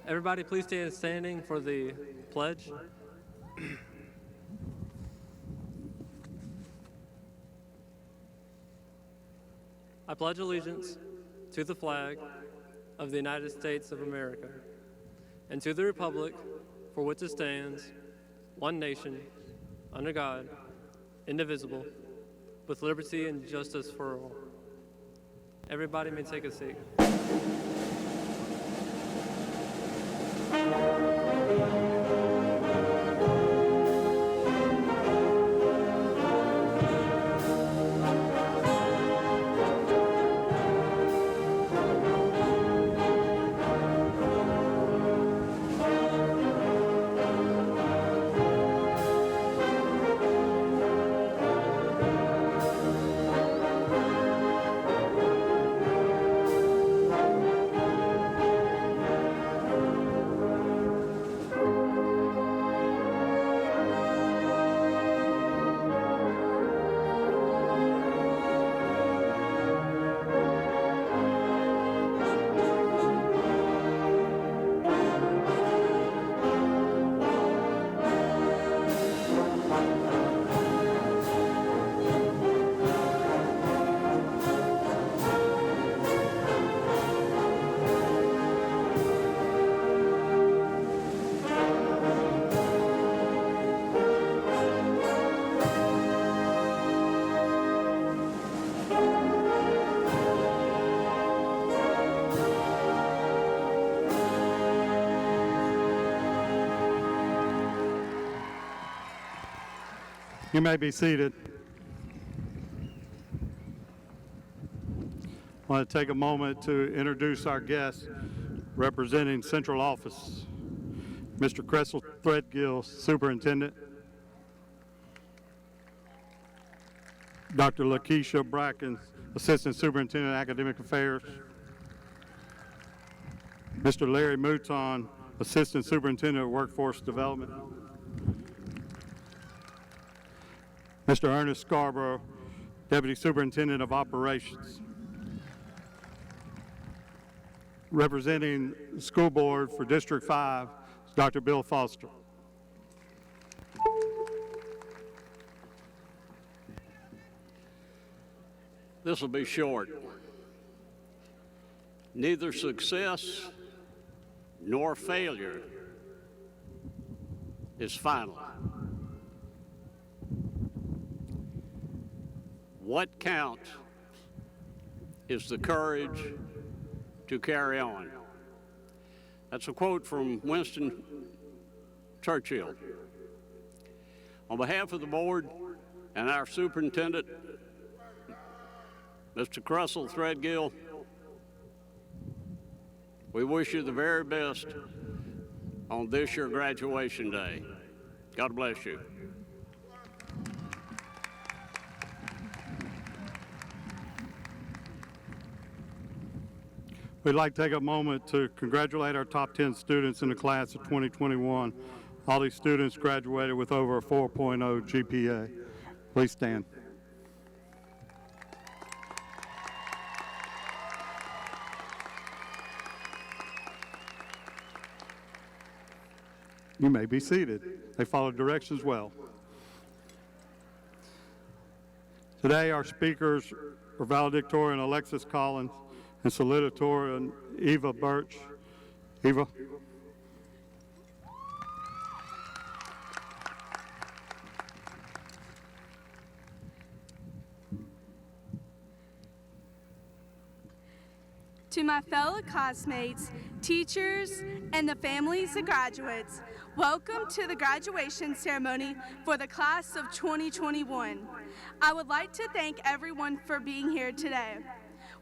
Everybody please stand standing for the pledge. I pledge allegiance to the flag of the United States of America and to the republic for which it stands, one nation, under God, indivisible, with liberty and justice for all. Everybody may take a seat. You may be seated. I want to take a moment to introduce our guest representing Central Office, Mr. Cressel Threadgill, Superintendent, Dr. Lakeisha Bracken, Assistant Superintendent of Academic Affairs, Mr. Larry Mouton, Assistant Superintendent of Workforce Development, Mr. Ernest Scarborough, Deputy Superintendent of Operations. Representing the school board for District 5 is Dr. Bill Foster. This will be short. Neither success nor failure is final. What counts is the courage to carry on. That's a quote from Winston Churchill. On behalf of the board and our superintendent, Mr. Cressel Threadgill, we wish you the very best on this your graduation day. God bless you. We'd like to take a moment to congratulate our top 10 students in the class of 2021. All these students graduated with over a 4.0 GPA. Please stand. You may be seated. They followed directions well. Today, our speakers are valedictorian Alexis Collins and salutatorian Eva Birch. Eva. To my fellow classmates, teachers, and the families of graduates, welcome to the graduation ceremony for the class of 2021. I would like to thank everyone for being here today.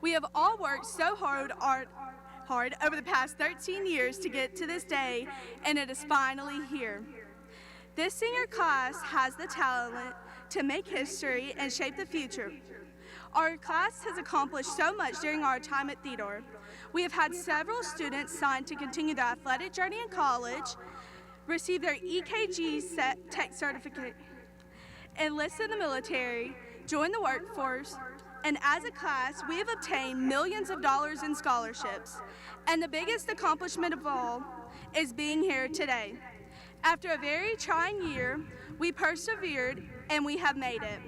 We have all worked so hard over the past 13 years to get to this day, and it is finally here. This senior class has the talent to make history and shape the future. Our class has accomplished so much during our time at Theodore. We have had several students sign to continue their athletic journey in college, receive their EKG tech certificate, enlist in the military, join the workforce, and as a class, we have obtained millions of dollars in scholarships. And the biggest accomplishment of all is being here today. After a very trying year, we persevered and we have made it.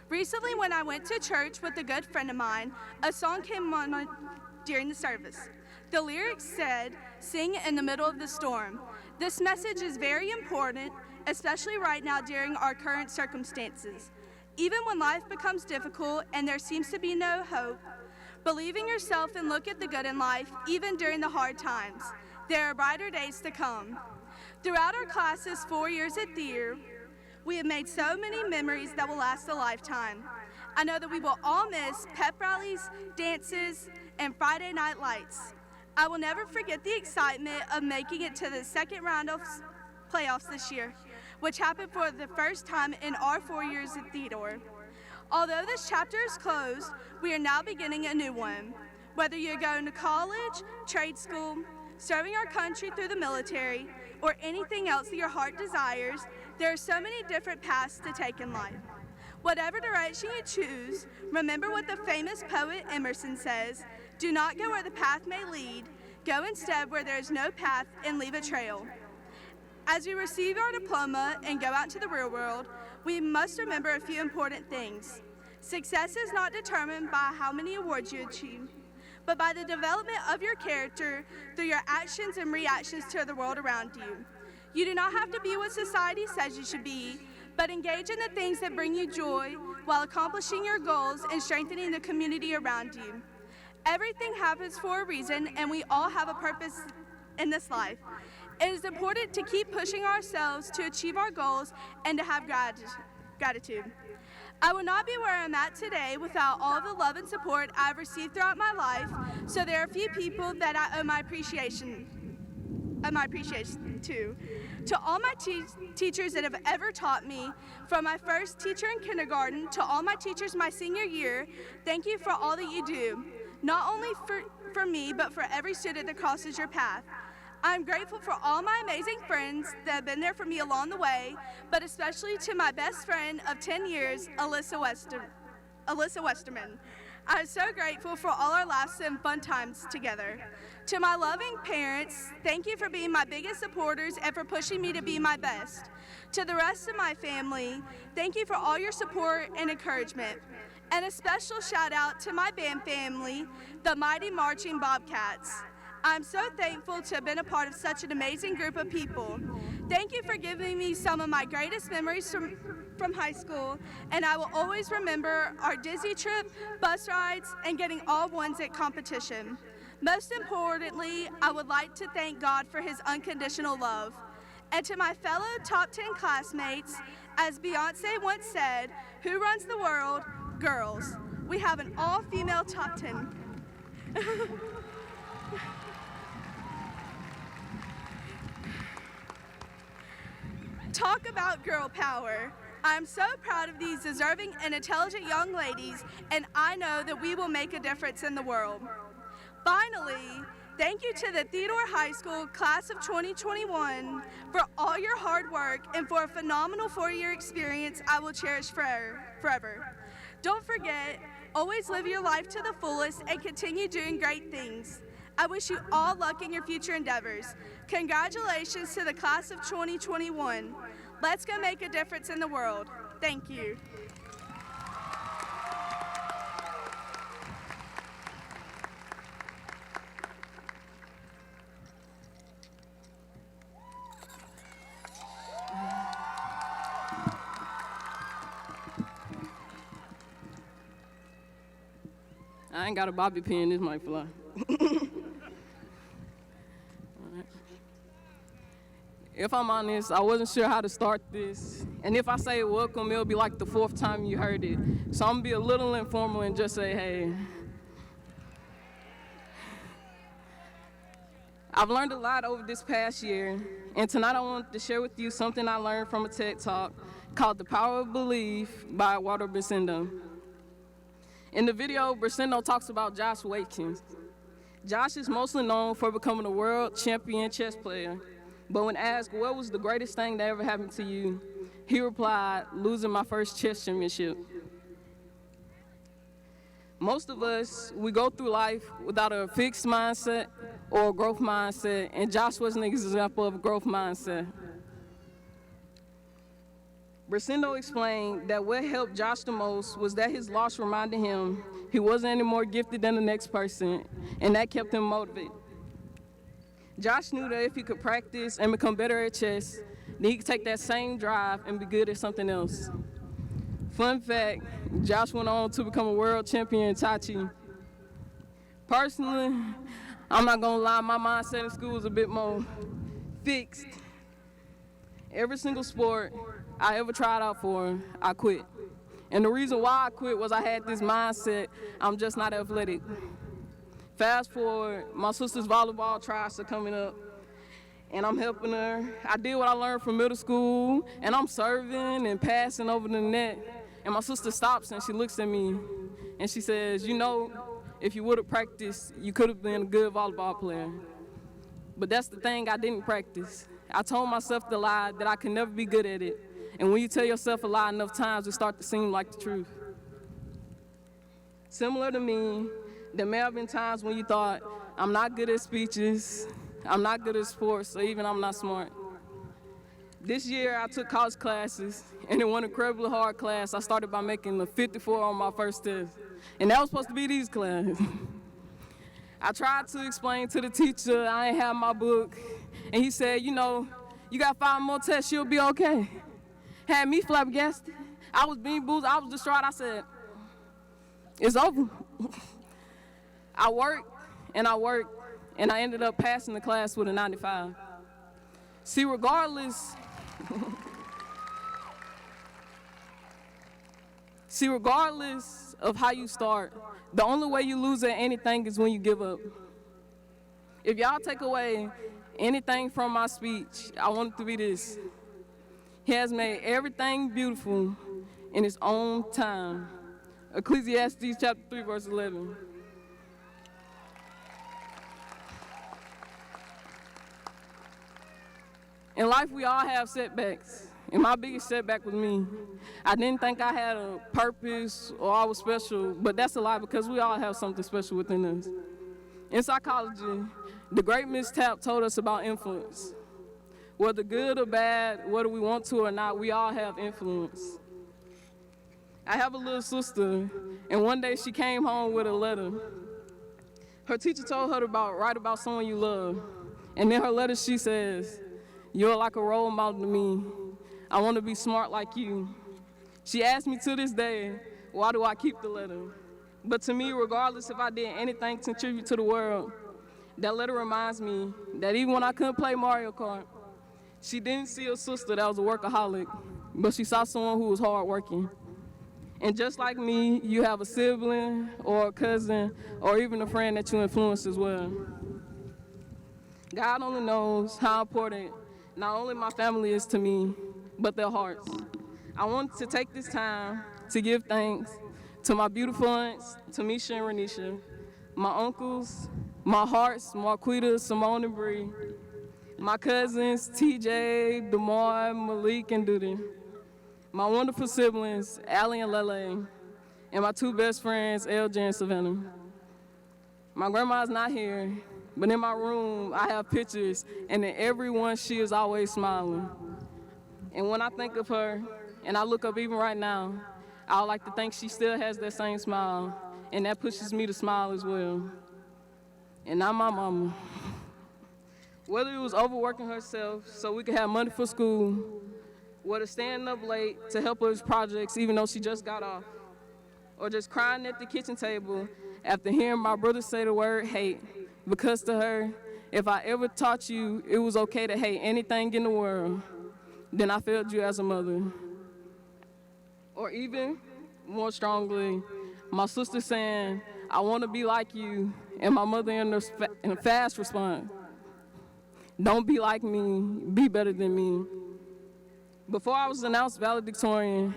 Recently, when I went to church with a good friend of mine, a song came on during the service. The lyrics said, "Sing in the middle of the storm." This message is very important, especially right now during our current circumstances. Even when life becomes difficult and there seems to be no hope, believe in yourself and look at the good in life, even during the hard times. There are brighter days to come. Throughout our classes 4 years at Theodore, we have made so many memories that will last a lifetime. I know that we will all miss pep rallies, dances, and Friday night lights. I will never forget the excitement of making it to the second round of playoffs this year, which happened for the first time in our 4 years at Theodore. Although this chapter is closed, we are now beginning a new one. Whether you're going to college, trade school, serving our country through the military, or anything else that your heart desires, there are so many different paths to take in life. Whatever direction you choose, remember what the famous poet Emerson says, "Do not go where the path may lead, go instead where there is no path and leave a trail." As we receive our diploma and go out into the real world, we must remember a few important things. Success is not determined by how many awards you achieve, but by the development of your character through your actions and reactions to the world around you. You do not have to be what society says you should be, but engage in the things that bring you joy while accomplishing your goals and strengthening the community around you. Everything happens for a reason, and we all have a purpose in this life. It is important to keep pushing ourselves to achieve our goals and to have gratitude. I will not be where I'm at today without all the love and support I've received throughout my life, so there are a few people that I owe my appreciation to. To all my teachers that have ever taught me, from my first teacher in kindergarten to all my teachers my senior year, thank you for all that you do, not only for me, but for every student that crosses your path. I'm grateful for all my amazing friends that have been there for me along the way, but especially to my best friend of 10 years, Alyssa Westerman. I'm so grateful for all our laughs and fun times together. To my loving parents, thank you for being my biggest supporters and for pushing me to be my best. To the rest of my family, thank you for all your support and encouragement. And a special shout out to my band family, the Mighty Marching Bobcats. I'm so thankful to have been a part of such an amazing group of people. Thank you for giving me some of my greatest memories from high school, and I will always remember our Disney trip, bus rides, and getting all ones at competition. Most importantly, I would like to thank God for his unconditional love. And to my fellow top 10 classmates, as Beyonce once said, who runs the world? Girls. We have an all-female top 10. Talk about girl power. I'm so proud of these deserving and intelligent young ladies, and I know that we will make a difference in the world. Finally, thank you to the Theodore High School class of 2021 for all your hard work and for a phenomenal 4-year experience I will cherish forever. Don't forget, always live your life to the fullest and continue doing great things. I wish you all luck in your future endeavors. Congratulations to the class of 2021. Let's go make a difference in the world. Thank you. I ain't got a bobby pin, this might fly. If I'm honest, I wasn't sure how to start this. And if I say welcome, it'll be like the 4th time you heard it. So I'm gonna be a little informal and just say, hey. I've learned a lot over this past year, and tonight I wanted to share with you something I learned from a TED Talk called The Power of Belief by Walter Brisendo. In the video, Brisendo talks about Josh Watkins. Josh is mostly known for becoming a world champion chess player. But when asked what was the greatest thing that ever happened to you, he replied, losing my first chess championship. Most of us, we go through life without a fixed mindset or a growth mindset, and Josh was an example of a growth mindset. Brasindo explained that what helped Josh the most was that his loss reminded him he wasn't any more gifted than the next person, and that kept him motivated. Josh knew that if he could practice and become better at chess, then he could take that same drive and be good at something else. Fun fact, Josh went on to become a world champion in Tai Chi. Personally, I'm not gonna lie, my mindset in school was a bit more fixed. Every single sport I ever tried out for, I quit. And the reason why I quit was I had this mindset, I'm just not athletic. Fast forward, my sister's volleyball tries are coming up, and I'm helping her. I did what I learned from middle school, and I'm serving and passing over the net. And my sister stops and she looks at me, and she says, you know, if you would have practiced, you could have been a good volleyball player. But that's the thing, I didn't practice. I told myself the lie that I could never be good at it. And when you tell yourself a lie enough times, it starts to seem like the truth. Similar to me, there may have been times when you thought, I'm not good at speeches, I'm not good at sports, or even I'm not smart. This year, I took college classes, and in one incredibly hard class, I started by making a 54 on my first test. And that was supposed to be these classes. I tried to explain to the teacher I ain't have my book, and he said, you know, you got 5 more tests, you'll be okay. Had me flabbergasted. I was being boozed, I was distraught. I said, it's over. I worked, and I ended up passing the class with a 95. See, regardless of how you start, the only way you lose at anything is when you give up. If y'all take away anything from my speech, I want it to be this. He has made everything beautiful in his own time. Ecclesiastes chapter 3, verse 11. In life, we all have setbacks, and my biggest setback was me. I didn't think I had a purpose or I was special, but that's a lie because we all have something special within us. In psychology, the great Miss Tapp told us about influence. Whether good or bad, whether we want to or not, we all have influence. I have a little sister, and one day she came home with a letter. Her teacher told her to write about someone you love, and in her letter she says, you're like a role model to me. I want to be smart like you. She asked me to this day, why do I keep the letter? But to me, regardless if I did anything to contribute to the world, that letter reminds me that even when I couldn't play Mario Kart, she didn't see a sister that was a workaholic, but she saw someone who was hardworking. And just like me, you have a sibling or a cousin or even a friend that you influence as well. God only knows how important not only my family is to me, but their hearts. I want to take this time to give thanks to my beautiful aunts, Tamisha and Renisha, my uncles, my hearts, Marquita, Simone, and Bree, my cousins, TJ, Demar, Malik, and Duty, my wonderful siblings, Allie and Lele, and my 2 best friends, LJ and Savannah. My grandma's not here, but in my room, I have pictures, and in every one, she is always smiling. And when I think of her, and I look up even right now, I would like to think she still has that same smile, and that pushes me to smile as well. And not my mama. Whether it was overworking herself so we could have money for school, whether staying up late to help her with projects even though she just got off, or just crying at the kitchen table after hearing my brother say the word hate, because to her, if I ever taught you it was okay to hate anything in the world, then I failed you as a mother. Or even more strongly, my sister saying, I want to be like you, and my mother in a fast response, don't be like me, be better than me. Before I was announced valedictorian,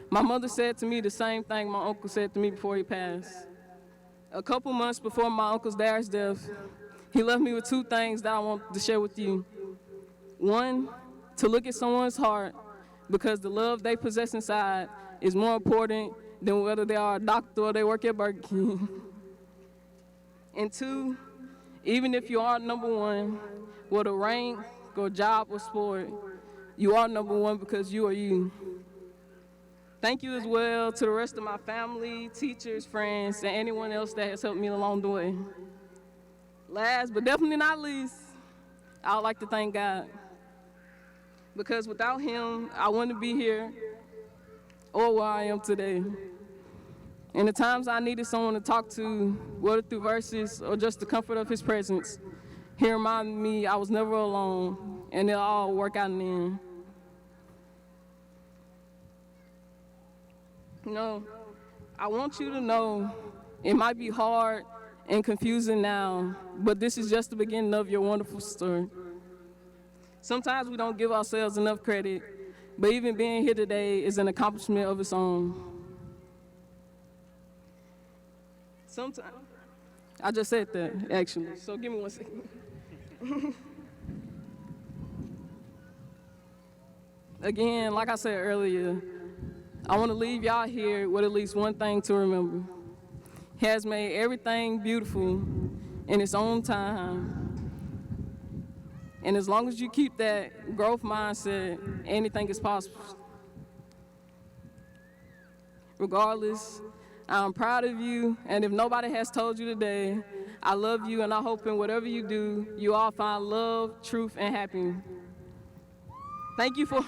my mother said to me the same thing my uncle said to me before he passed. A couple months before my uncle's dad's death, he left me with 2 things that I want to share with you. One, to look at someone's heart, because the love they possess inside is more important than whether they are a doctor or they work at Burger King. And 2, Even if you aren't number one, whether rank or job or sport, you are number one because you are you. Thank you as well to the rest of my family, teachers, friends, and anyone else that has helped me along the way. Last but definitely not least, I would like to thank God. Because without him, I wouldn't be here or where I am today. In the times I needed someone to talk to, whether through verses or just the comfort of his presence, he reminded me I was never alone, and it'll all work out in the end. You know, I want you to know it might be hard and confusing now, but this is just the beginning of your wonderful story. Sometimes we don't give ourselves enough credit, but even being here today is an accomplishment of its own. Sometimes, I just said that, actually, so give me 1 second. Again, like I said earlier, I want to leave y'all here with at least one thing to remember. He has made everything beautiful in its own time. And as long as you keep that growth mindset, anything is possible. Regardless, I'm proud of you, and if nobody has told you today, I love you, and I hope in whatever you do, you all find love, truth, and happiness. Thank you for...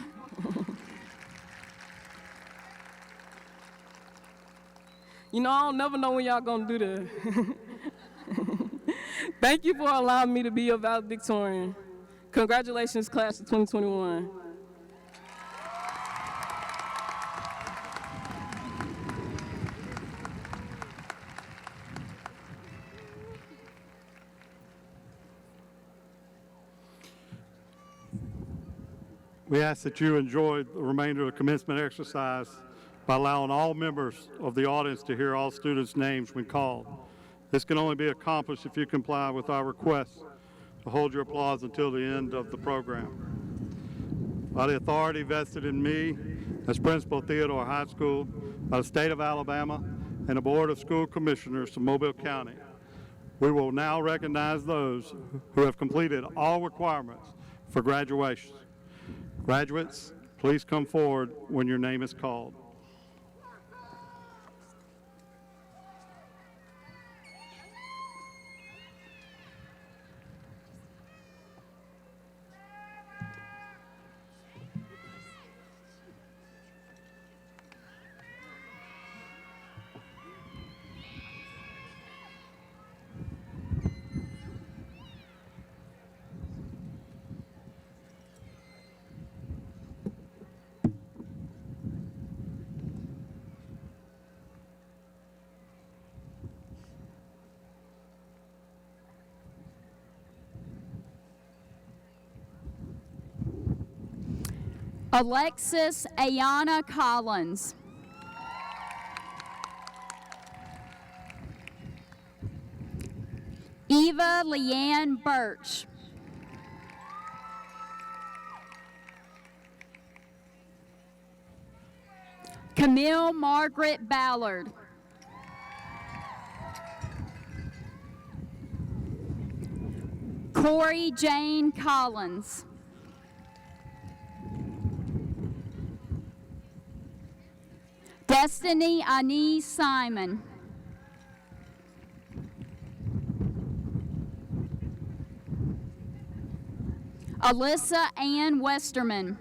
You know, I'll never know when y'all gonna do that. Thank you for allowing me to be your valedictorian. Congratulations, class of 2021. We ask that you enjoy the remainder of the commencement exercise by allowing all members of the audience to hear all students' names when called. This can only be accomplished if you comply with our request to hold your applause until the end of the program. By the authority vested in me as Principal of Theodore High School, by the State of Alabama, and the Board of School Commissioners of Mobile County, we will now recognize those who have completed all requirements for graduation. Graduates, please come forward when your name is called. Alexis Ayana Collins. Eva Leanne Birch. Camille Margaret Ballard. Corey Jane Collins. Destiny Anise Simon. Alyssa Ann Westerman.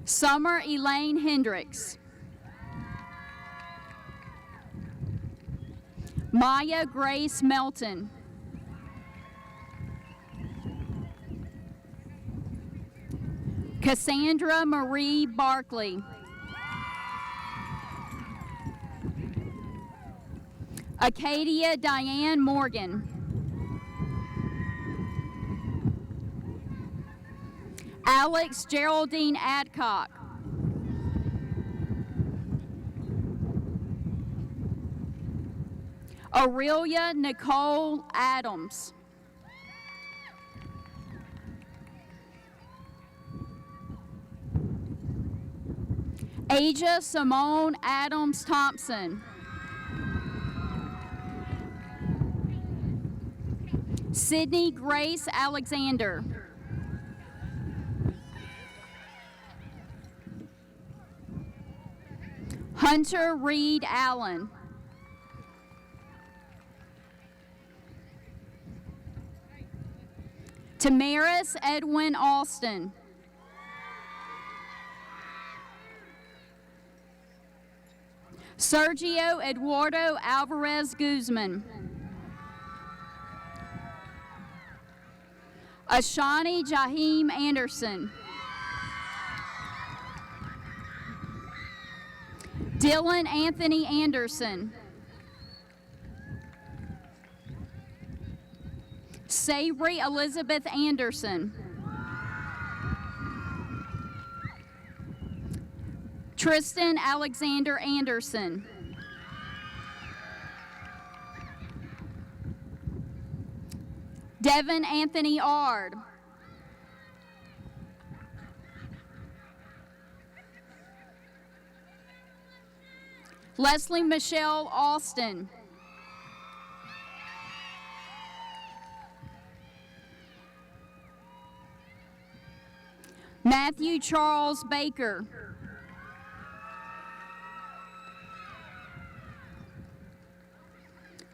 Summer Elaine Hendricks. Maya Grace Melton. Cassandra Marie Barkley. Acadia Diane Morgan. Alex Geraldine Adcock. Aurelia Nicole Adams. Aja Simone Adams Thompson. Sydney Grace Alexander. Hunter Reed Allen. Tamaris Edwin Austin. Sergio Eduardo Alvarez Guzman. Ashani Jaheem Anderson. Dylan Anthony Anderson. Savory Elizabeth Anderson. Tristan Alexander Anderson. Devin Anthony Ard. Leslie Michelle Austin. Matthew Charles Baker.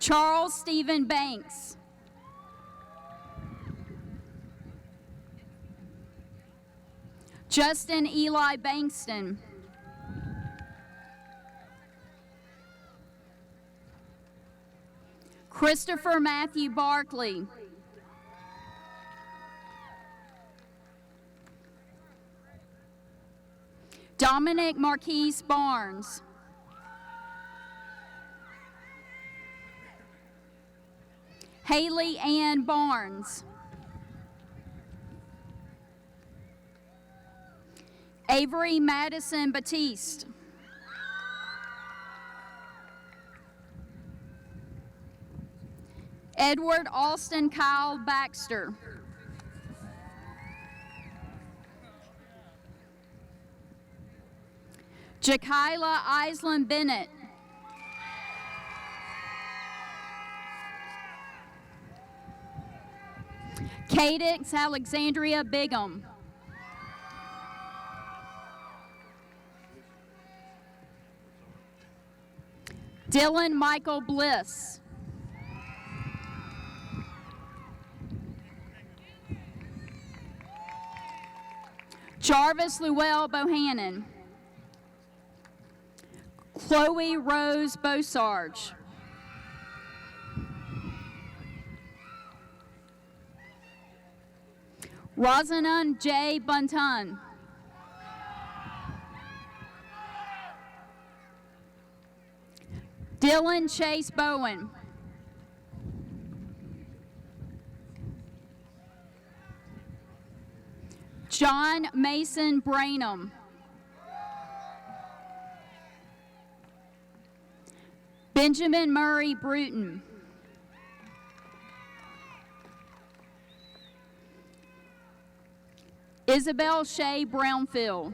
Charles Stephen Banks. Justin Eli Bankston. Christopher Matthew Barkley. Dominic Marquise Barnes. Haley Ann Barnes. Avery Madison Batiste. Edward Austin Kyle Baxter. Jakayla Island Bennett. Cadix Alexandria Bigham. Dylan Michael Bliss. Jarvis Llewell Bohannon. Chloe Rose Bosarge. Rosanund J. Buntun. Dylan Chase Bowen. John Mason Brainham. Benjamin Murray Bruton. Isabel Shea Brownfield.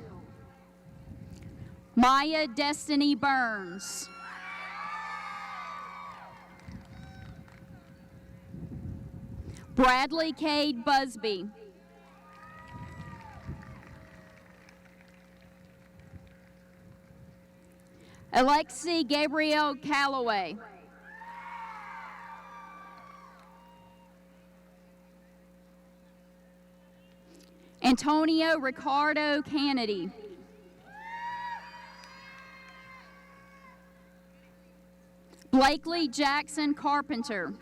Maya Destiny Burns. Bradley Cade Busby. Alexi Gabrielle Calloway. Antonio Ricardo Kennedy. Blakely Jackson Carpenter.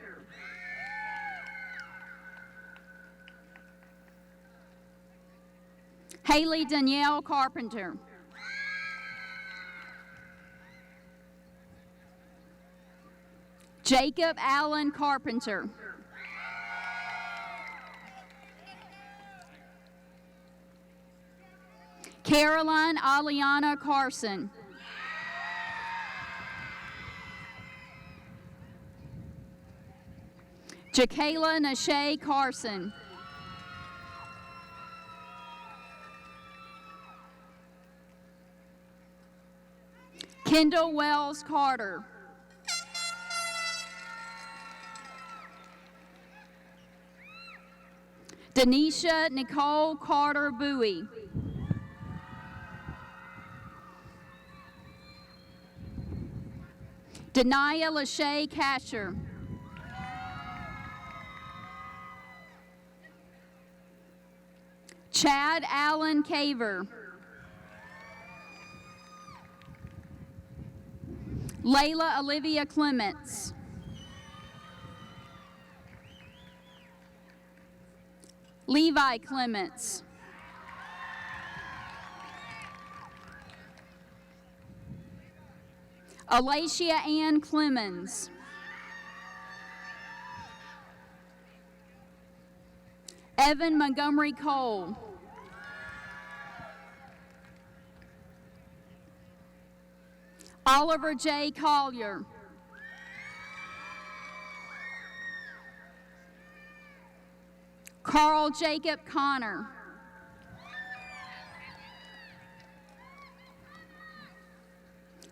Haley Danielle Carpenter. Jacob Allen Carpenter. Caroline Aliana Carson. Jakayla Nashay Carson. Kendall Wells Carter. Denisha Nicole Carter Bowie. Denia Lachey Casher. Chad Allen Caver. Layla Olivia Clements. Levi Clements. Alacia Ann Clemens. Evan Montgomery Cole. Oliver J. Collier. Carl Jacob Connor.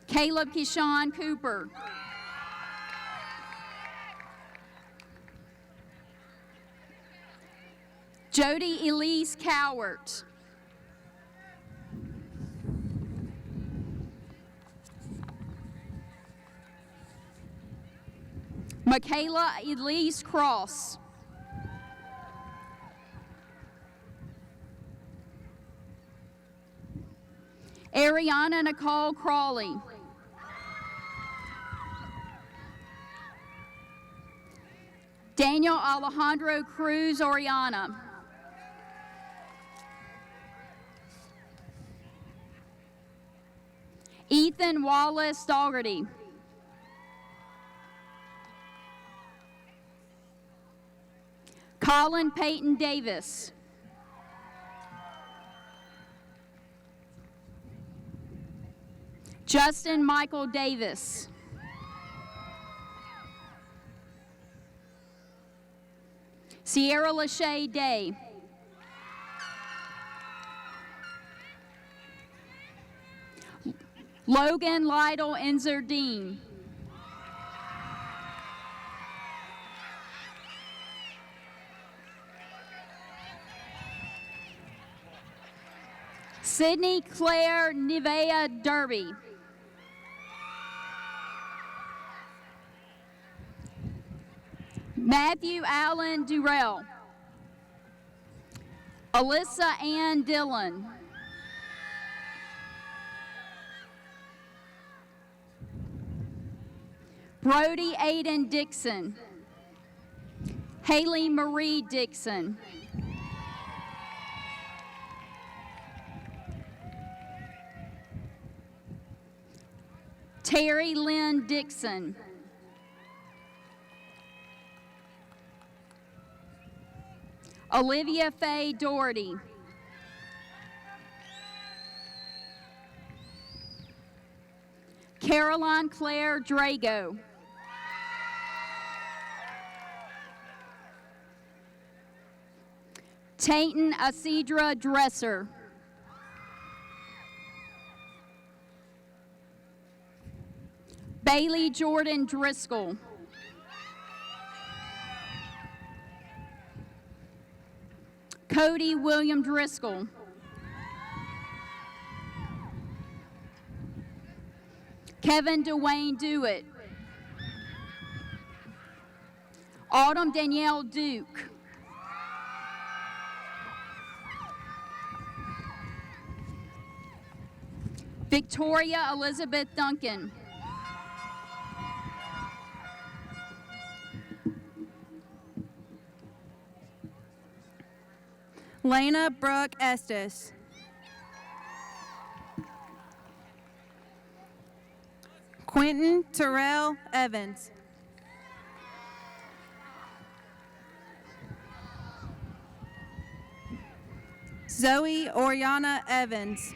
Caleb Keyshawn Cooper. Jody Elise Cowart. Michaela Elise Cross. Ariana Nicole Crawley. Daniel Alejandro Cruz Oriana. Ethan Wallace Daugherty. Colin Peyton Davis. Justin Michael Davis. Sierra Lachey Day. Logan Lytle Enzerdine. Sydney Claire Nivea Derby. Matthew Allen Durrell. Alyssa Ann Dillon. Brody Aiden Dixon. Haley Marie Dixon. Terry Lynn Dixon. Olivia Faye Doherty. Caroline Claire Drago. Tayton Asidra Dresser. Bailey Jordan Driscoll. Cody William Driscoll. Kevin Dwayne Dewitt. Autumn Danielle Duke. Victoria Elizabeth Duncan. Lena Brooke Estes. Quentin Terrell Evans. Zoe Oriana Evans.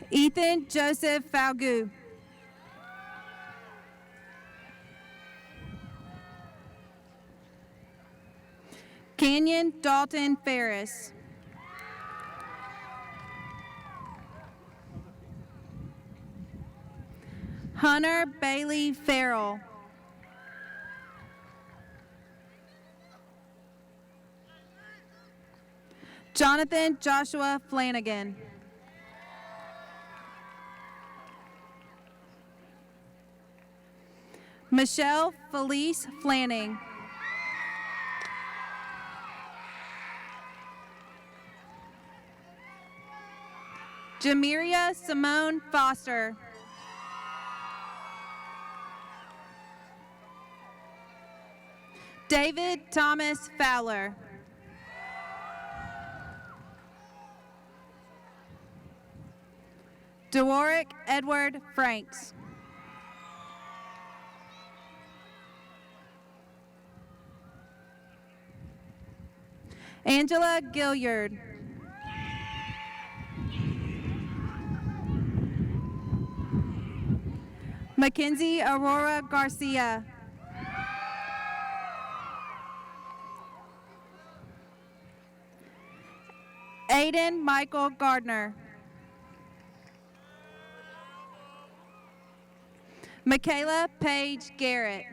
Ethan Joseph Falgu. Canyon Dalton Ferris. Hunter Bailey Farrell. Jonathan Joshua Flanagan. Michelle Felice Flanning. Jamiria Simone Foster. David Thomas Fowler. Dewarick Edward Franks. Angela Gilliard. Mackenzie Aurora Garcia. Aiden Michael Gardner. Michaela Paige Garrett.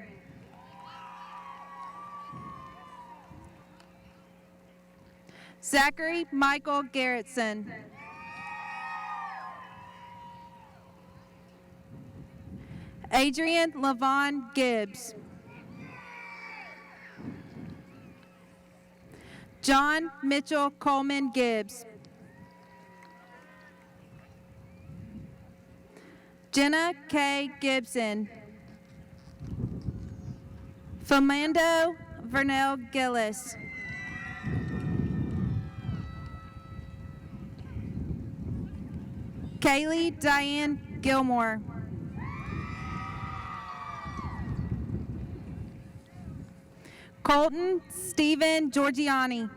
Zachary Michael Garrettson. Adrian Lavon Gibbs. John Mitchell Coleman Gibbs. Jenna K. Gibson. Fernando Vernell Gillis. Kaylee Diane Gilmore. Colton Stephen Giorgiani.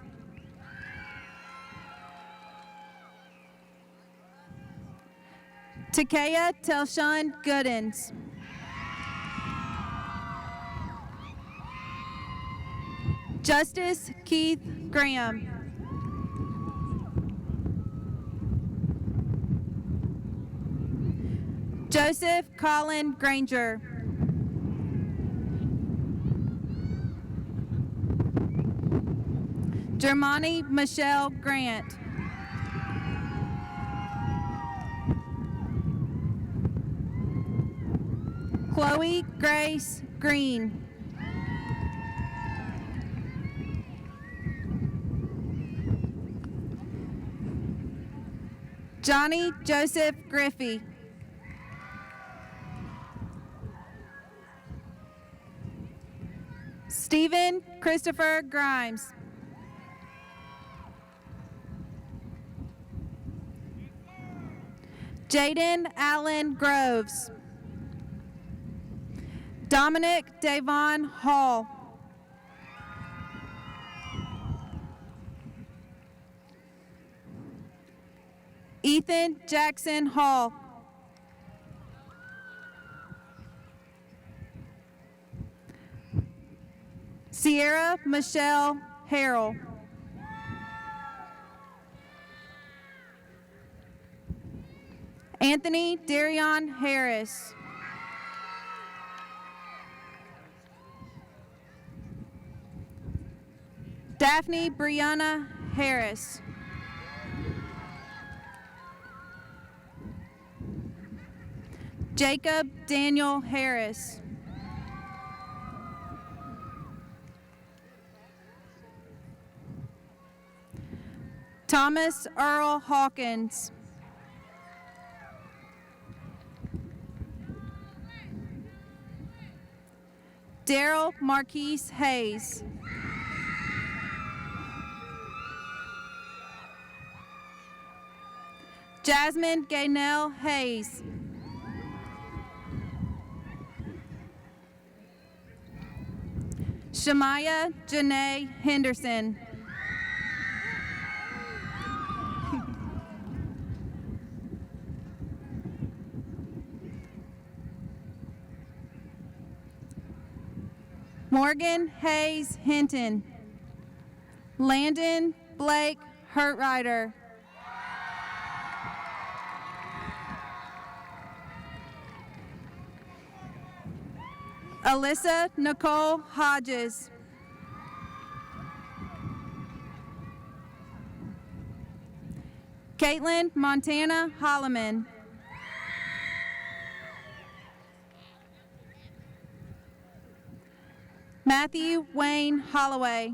Takea Telshun Goodens. Justice Keith Graham. Joseph Colin Granger. Germani Michelle Grant. Chloe Grace Green. Johnny Joseph Griffey. Stephen Christopher Grimes. Jaden Allen Groves. Dominic Davon Hall. Ethan Jackson Hall. Sierra Michelle Harrell. Anthony Darion Harris. Daphne Brianna Harris. Jacob Daniel Harris. Thomas Earl Hawkins. Daryl Marquise Hayes. Jasmine Gaynell Hayes. Shamaya Janae Henderson. Morgan Hayes Hinton. Landon Blake Hurtrider. Alyssa Nicole Hodges. Caitlin Montana Holloman. Matthew Wayne Holloway.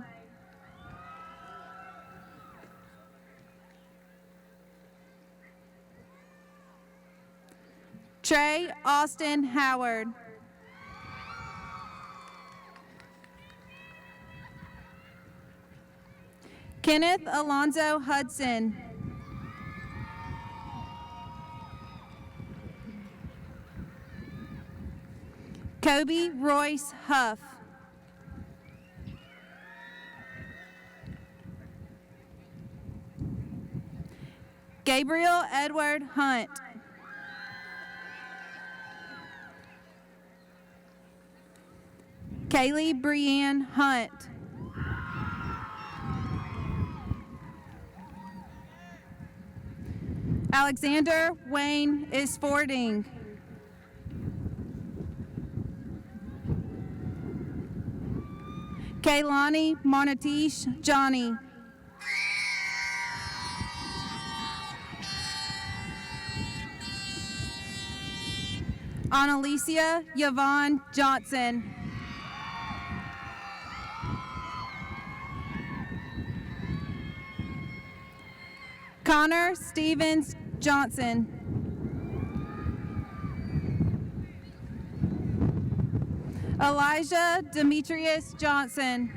Trey Austin Howard. Kenneth Alonzo Hudson. Kobe Royce Huff. Gabriel Edward Hunt. Kaylee Brianne Hunt. Alexander Wayne Isfording. Kaylani Monatish Johnny. Annalicia Yvonne Johnson. Connor Stevens Johnson. Elijah Demetrius Johnson.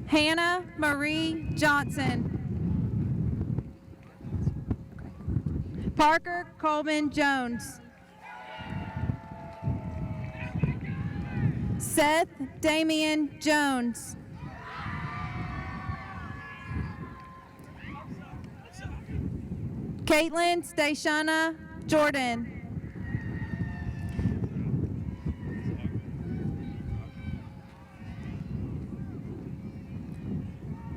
Hannah Marie Johnson. Parker Coleman Jones. Seth Damian Jones. Caitlin Stashana Jordan.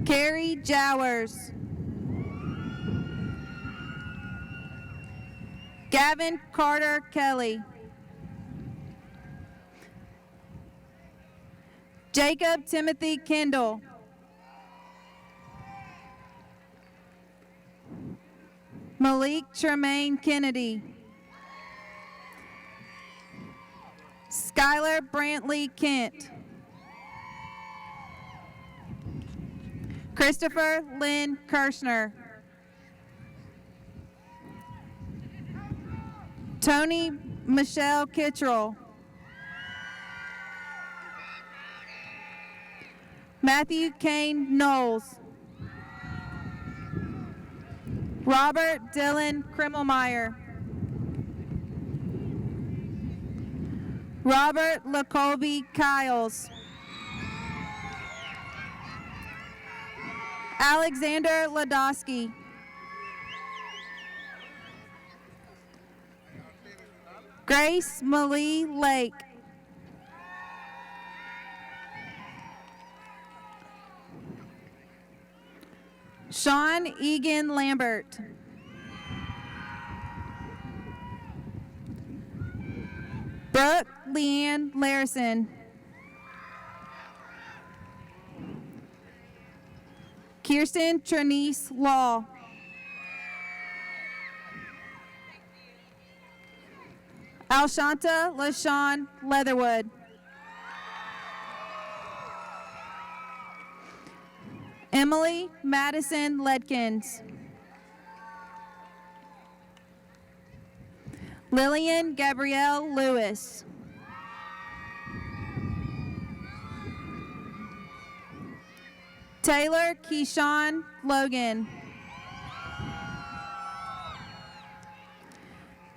Carrie Jowers. Gavin Carter Kelly. Jacob Timothy Kendall. Malik Tremaine Kennedy. Skylar Brantley Kent. Christopher Lynn Kirshner. Tony Michelle Kittrell. Matthew Kane Knowles. Robert Dylan Krimmelmeyer. Robert LaColby Kiles. Alexander Ladosky. Grace Malie Lake. Sean Egan Lambert. Brooke Leanne Larison. Kirsten Trinice Law. Alshanta LaShawn Leatherwood. Emily Madison Ledkins. Lillian Gabrielle Lewis. Taylor Keyshawn Logan.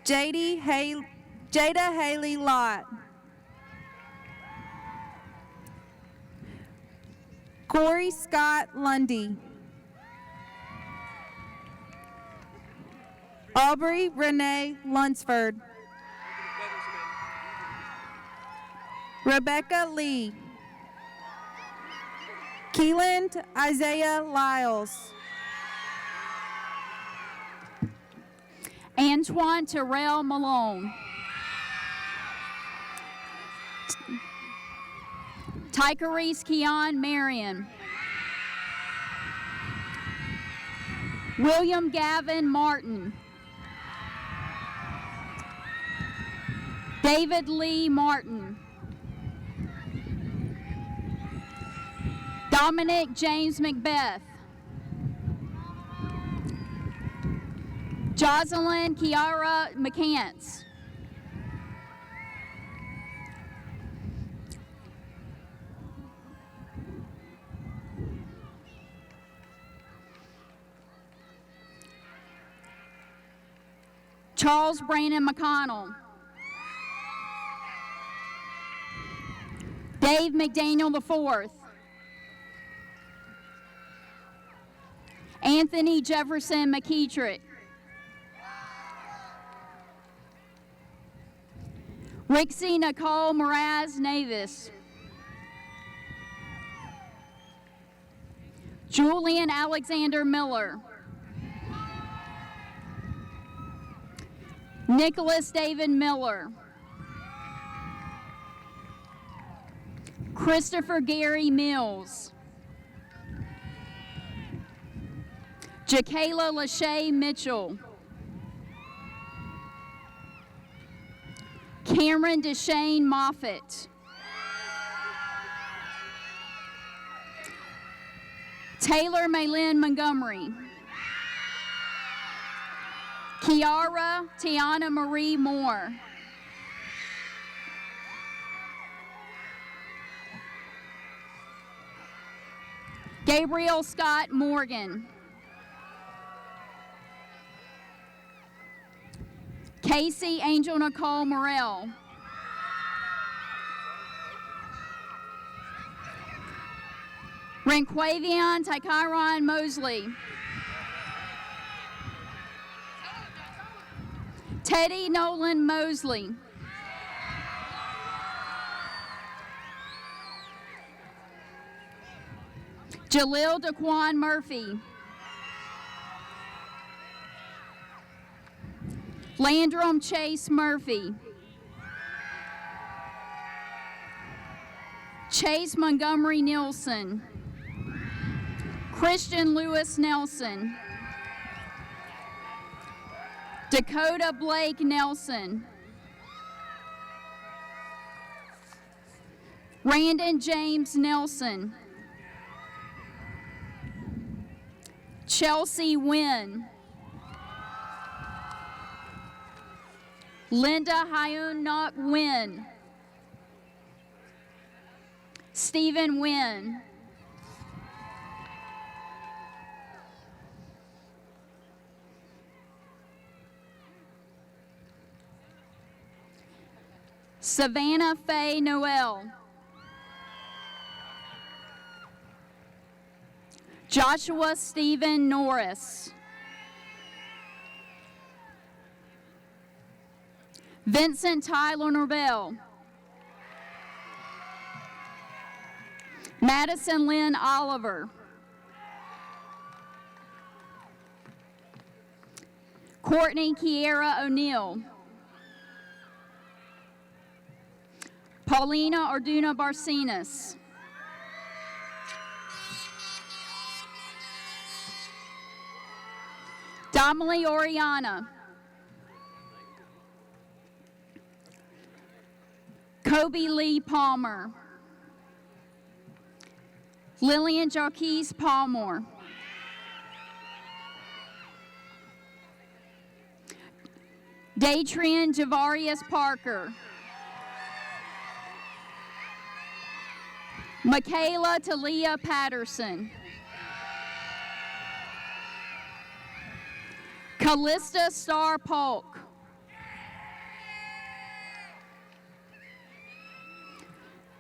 Jada Haley Lott. Corey Scott Lundy. Aubrey Renee Lunsford. Rebecca Lee. Keeland Isaiah Lyles. Antoine Terrell Malone. Tykereese Keon Marion. William Gavin Martin. David Lee Martin. Dominic James Macbeth. Jocelyn Kiara McCants. Charles Brandon McConnell. Dave McDaniel IV. Anthony Jefferson McKetrick. Rixie Nicole Mraz Navis. Julian Alexander Miller. Nicholas David Miller. Christopher Gary Mills. Jakayla Lachey Mitchell. Cameron Deshane Moffitt. Taylor Maylin Montgomery. Kiara Tiana Marie Moore. Gabriel Scott Morgan. Casey Angel Nicole Morrell. Renquavion Tykyron Mosley. Teddy Nolan Mosley. Jalil Daquan Murphy. Landrum Chase Murphy. Chase Montgomery Nielsen. Christian Lewis Nelson. Dakota Blake Nelson. Randon James Nelson. Chelsea Wynn. Linda Hyunok Wynn. Stephen Wynn. Savannah Faye Noel. Joshua Stephen Norris. Vincent Tyler Norvell. Madison Lynn Oliver. Courtney Kiera O'Neill. Paulina Orduna Barcenas. Domily Oriana. Kobe Lee Palmer. Lillian Jarquise Palmore. Datrian Javarius Parker. Michaela Talia Patterson. Callista Star Polk.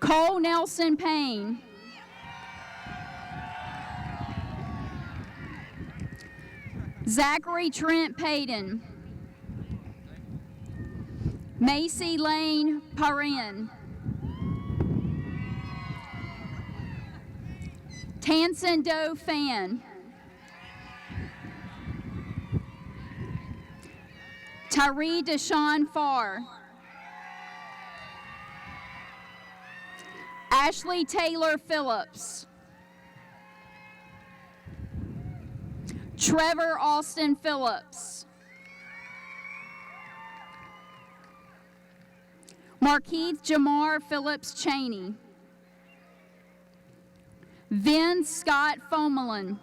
Cole Nelson Payne. Zachary Trent Payton. Macy Lane Parin. Tansen Doe Fan. Tyree Deshawn Farr. Ashley Taylor Phillips. Trevor Austin Phillips. Markeith Jamar Phillips Cheney. Vin Scott Fomelin.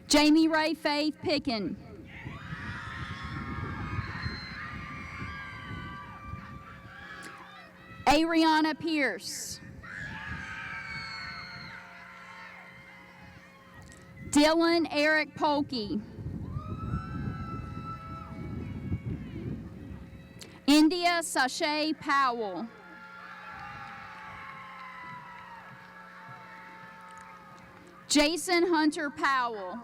Jamie Ray Faith Pickin. Ariana Pierce. Dylan Eric Polkey. India Sashay Powell. Jason Hunter Powell.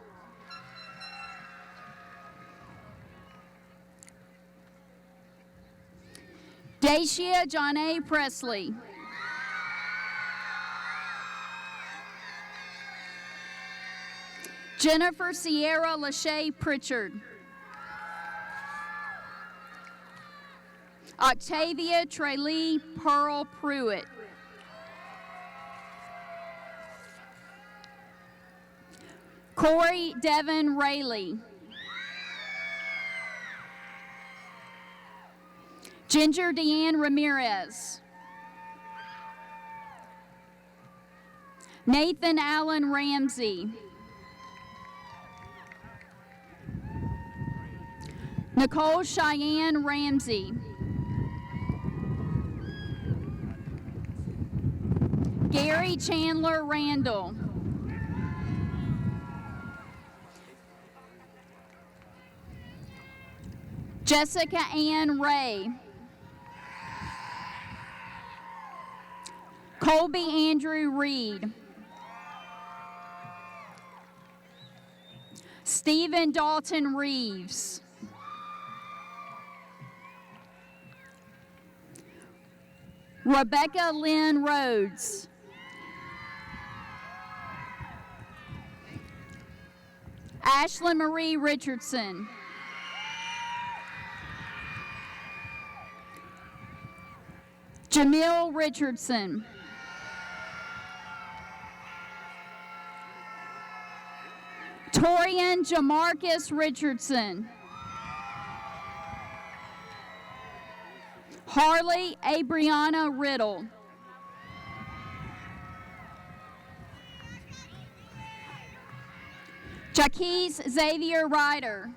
Dacia Johnay Presley. Jennifer Sierra Lachey Pritchard. Octavia Traylee Pearl Pruitt. Corey Devin Rayleigh. Ginger Deanne Ramirez. Nathan Allen Ramsey. Nicole Cheyenne Ramsey. Gary Chandler Randall. Jessica Ann Ray. Colby Andrew Reed. Stephen Dalton Reeves. Rebecca Lynn Rhodes. Ashlyn Marie Richardson. Jamil Richardson. Torian Jamarcus Richardson. Harley Abriana Riddle. Jaquez Xavier Ryder.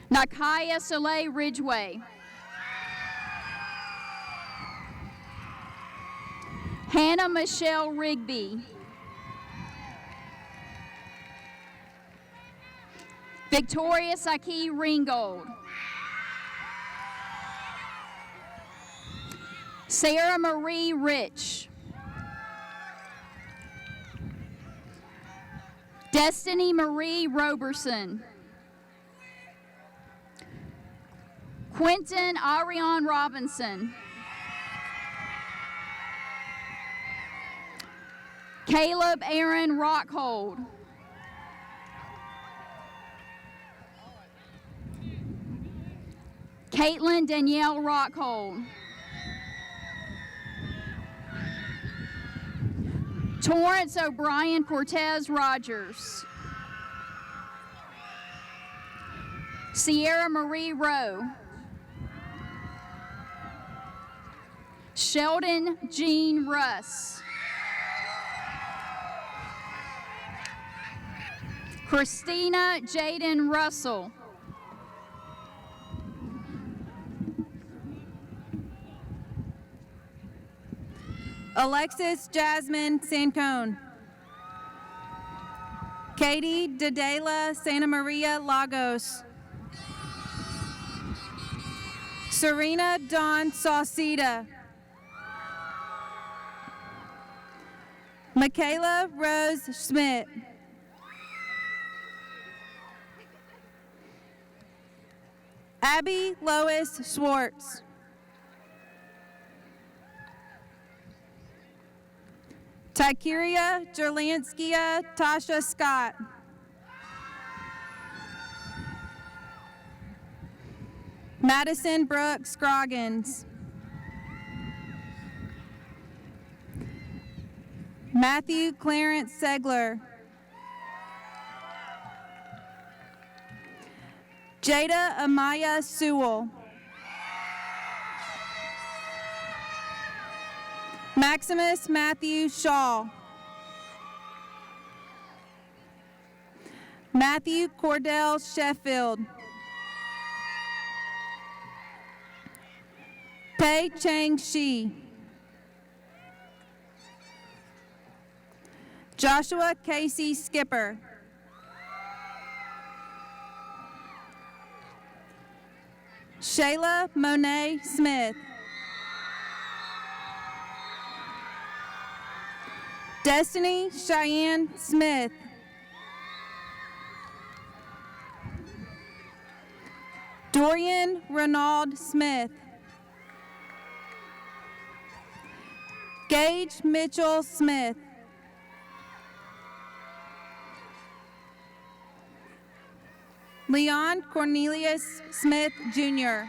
Nakaya Soleil Ridgway. Hannah Michelle Rigby. Victoria Saki Ringgold. Sarah Marie Rich. Destiny Marie Roberson. Quentin Arion Robinson. Caleb Aaron Rockhold. Caitlin Danielle Rockhold. Torrance O'Brien Cortez Rogers. Sierra Marie Rowe. Sheldon Jean Russ. Christina Jaden Russell. Alexis Jasmine Sancone. Katie Dedela Santa Maria Lagos. Serena Dawn Sauceda. Michaela Rose Schmidt. Abby Lois Schwartz. Tykeria Jerlanskia Tasha Scott. Madison Brooke Scroggins. Matthew Clarence Segler. Jada Amaya Sewell. Maximus Matthew Shaw. Matthew Cordell Sheffield. Pei Chang Shi. Joshua Casey Skipper. Shayla Monet Smith. Destiny Cheyenne Smith. Dorian Ronald Smith. Gage Mitchell Smith. Leon Cornelius Smith, Jr.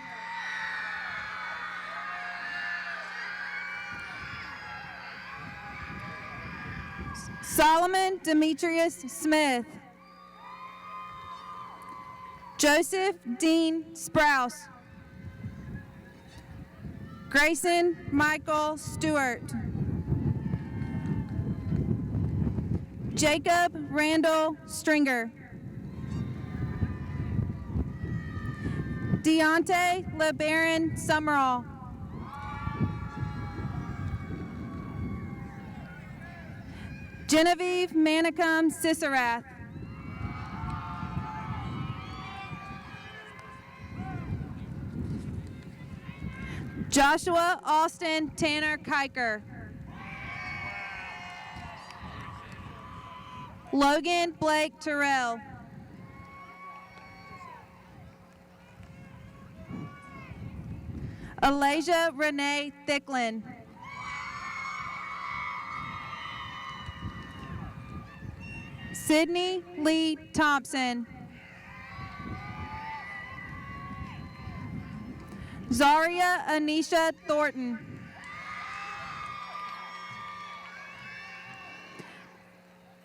Solomon Demetrius Smith. Joseph Dean Sprouse. Grayson Michael Stewart. Jacob Randall Stringer. Deontay LeBaron Summerall. Genevieve Manicum Siserath. Joshua Austin Tanner Kiker. Logan Blake Terrell. Alasia Renee Thicklin. Sydney Lee Thompson. Zaria Anisha Thornton.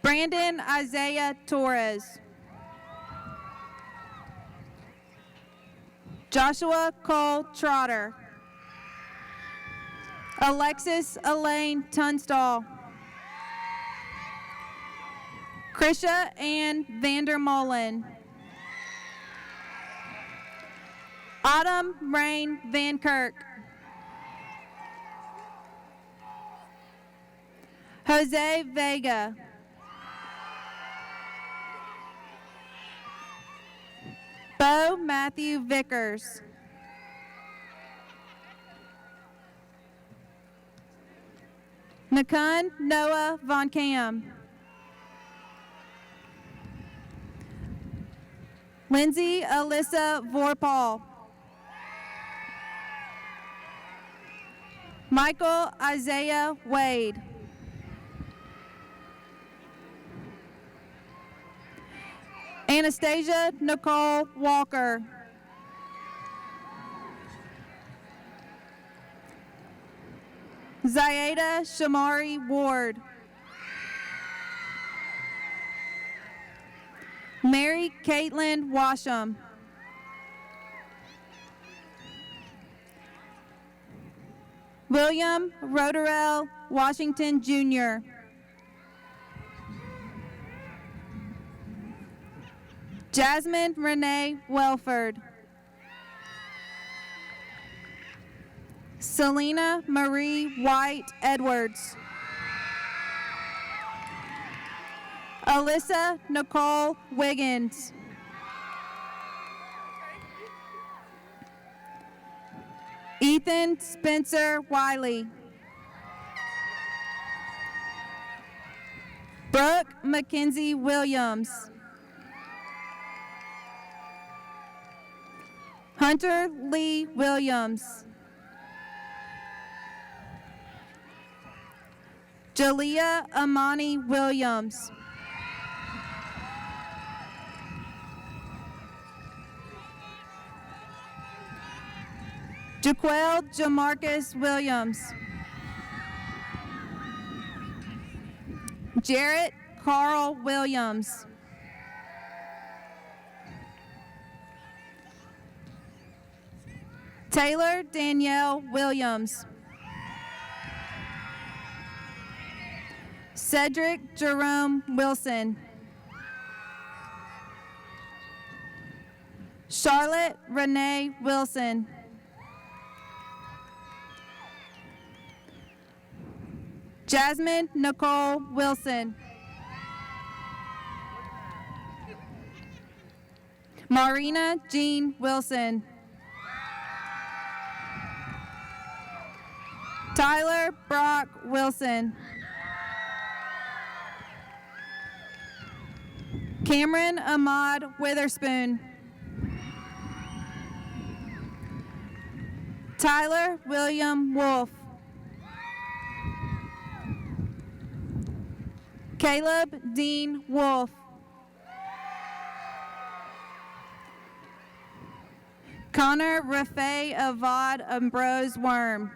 Brandon Isaiah Torres. Joshua Cole Trotter. Alexis Elaine Tunstall. Krisha Ann Vandermolen. Autumn Rain Van Kirk. Jose Vega. Bo Matthew Vickers. Nakun Noah Von Cam. Lindsay Alyssa Vorpal. Michael Isaiah Wade. Anastasia Nicole Walker. Zaida Shamari Ward. Mary Caitlin Washam. William Roderell Washington, Jr. Jasmine Renee Welford. Selena Marie White Edwards. Alyssa Nicole Wiggins. Ethan Spencer Wiley. Brooke Mackenzie Williams. Hunter Lee Williams. Jalea Amani Williams. Jaquel Jamarcus Williams. Jarrett Carl Williams. Taylor Danielle Williams. Cedric Jerome Wilson. Charlotte Renee Wilson. Jasmine Nicole Wilson. Marina Jean Wilson. Tyler Brock Wilson. Cameron Ahmad Witherspoon. Tyler William Wolf. Caleb Dean Wolf. Connor Rafay Avad Ambrose Worm.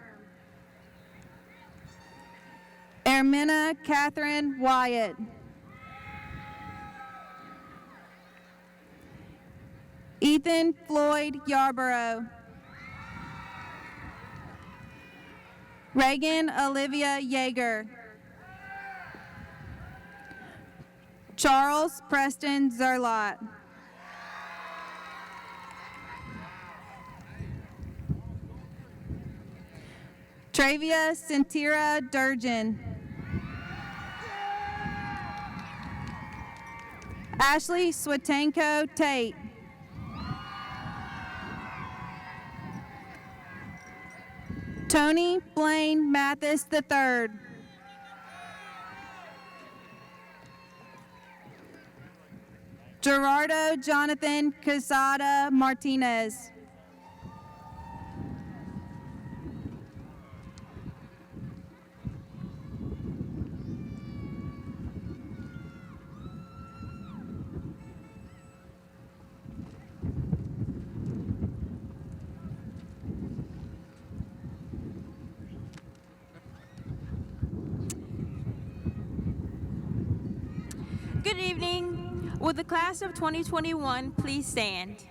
Ermina Catherine Wyatt. Ethan Floyd Yarborough. Reagan Olivia Yeager. Charles Preston Zerlot. Travia Santira Durgin. Ashley Swatanko Tate. Tony Blaine Mathis III. Gerardo Jonathan Quesada Martinez. Good evening. Will the class of 2021 please stand?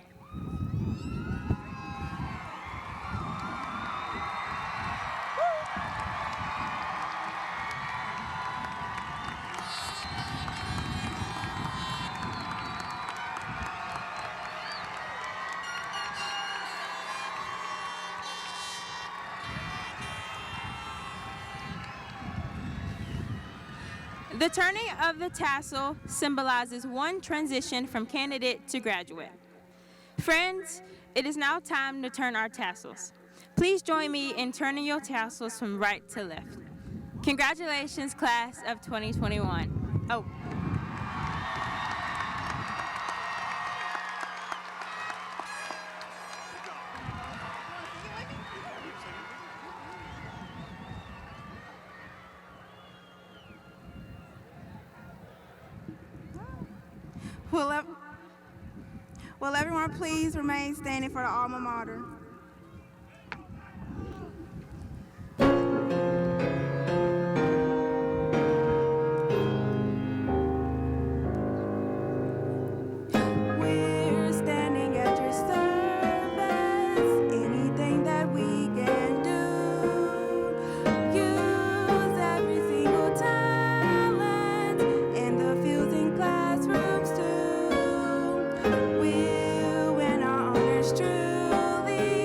The turning of the tassel symbolizes one transition from candidate to graduate. Friends, it is now time to turn our tassels. Please join me in turning your tassels from right to left. Congratulations, class of 2021. Oh. Will everyone please remain standing for the alma mater? We're standing at your service. Anything that we can do. Use every single talent in the fields and classrooms too. We'll win our honors truly.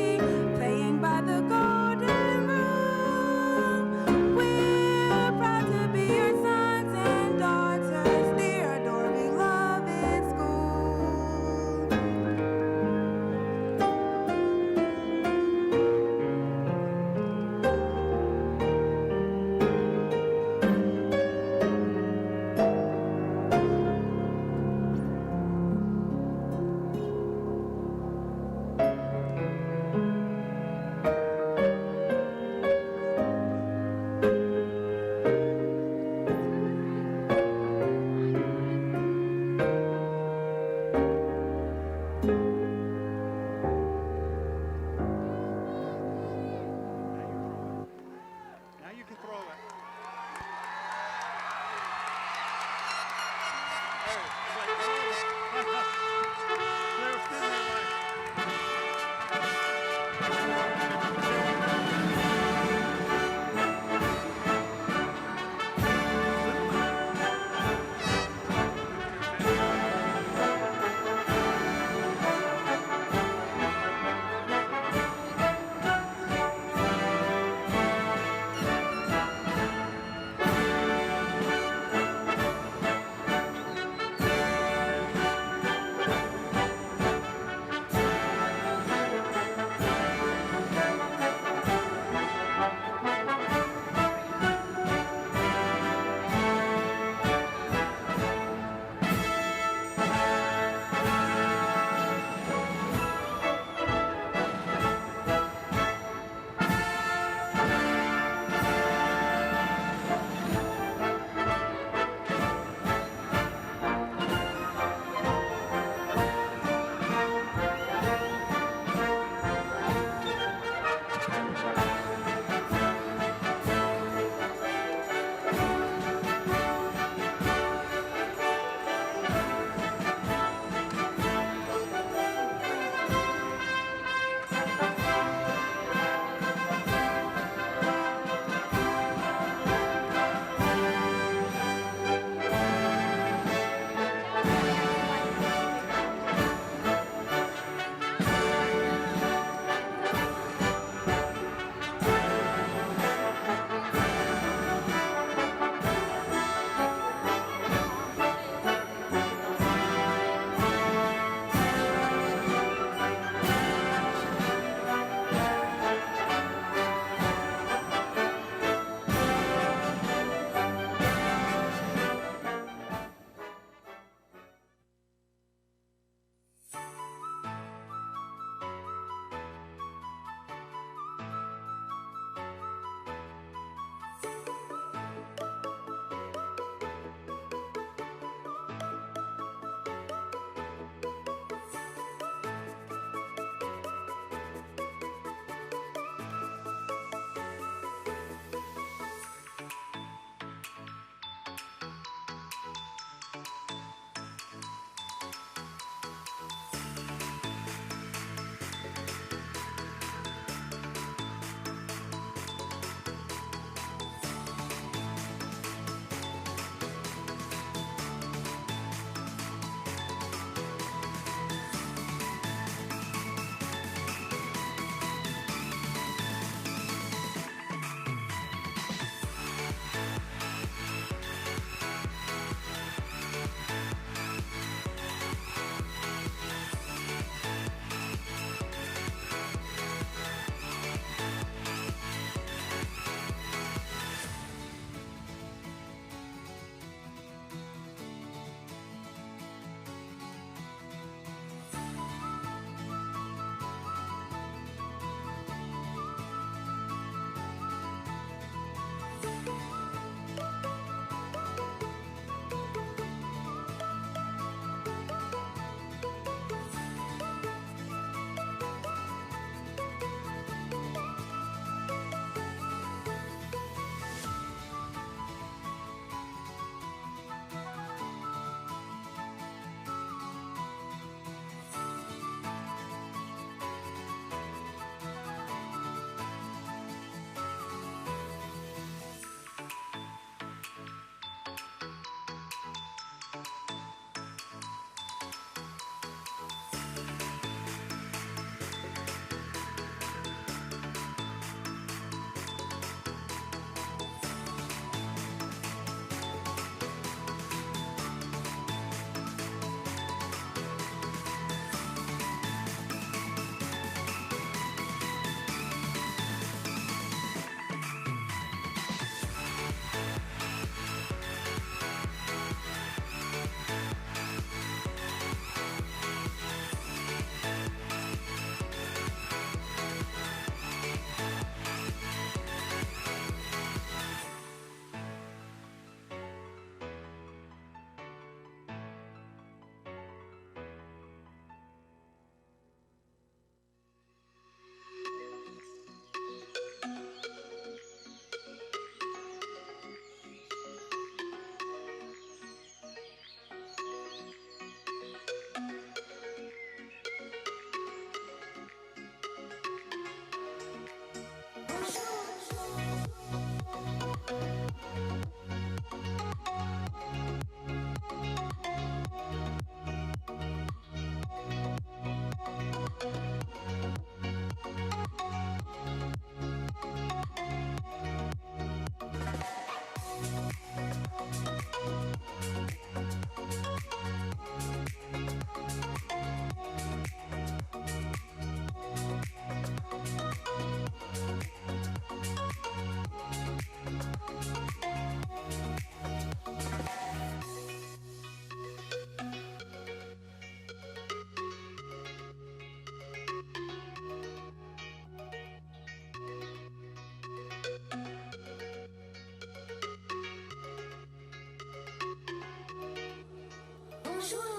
Bonjour.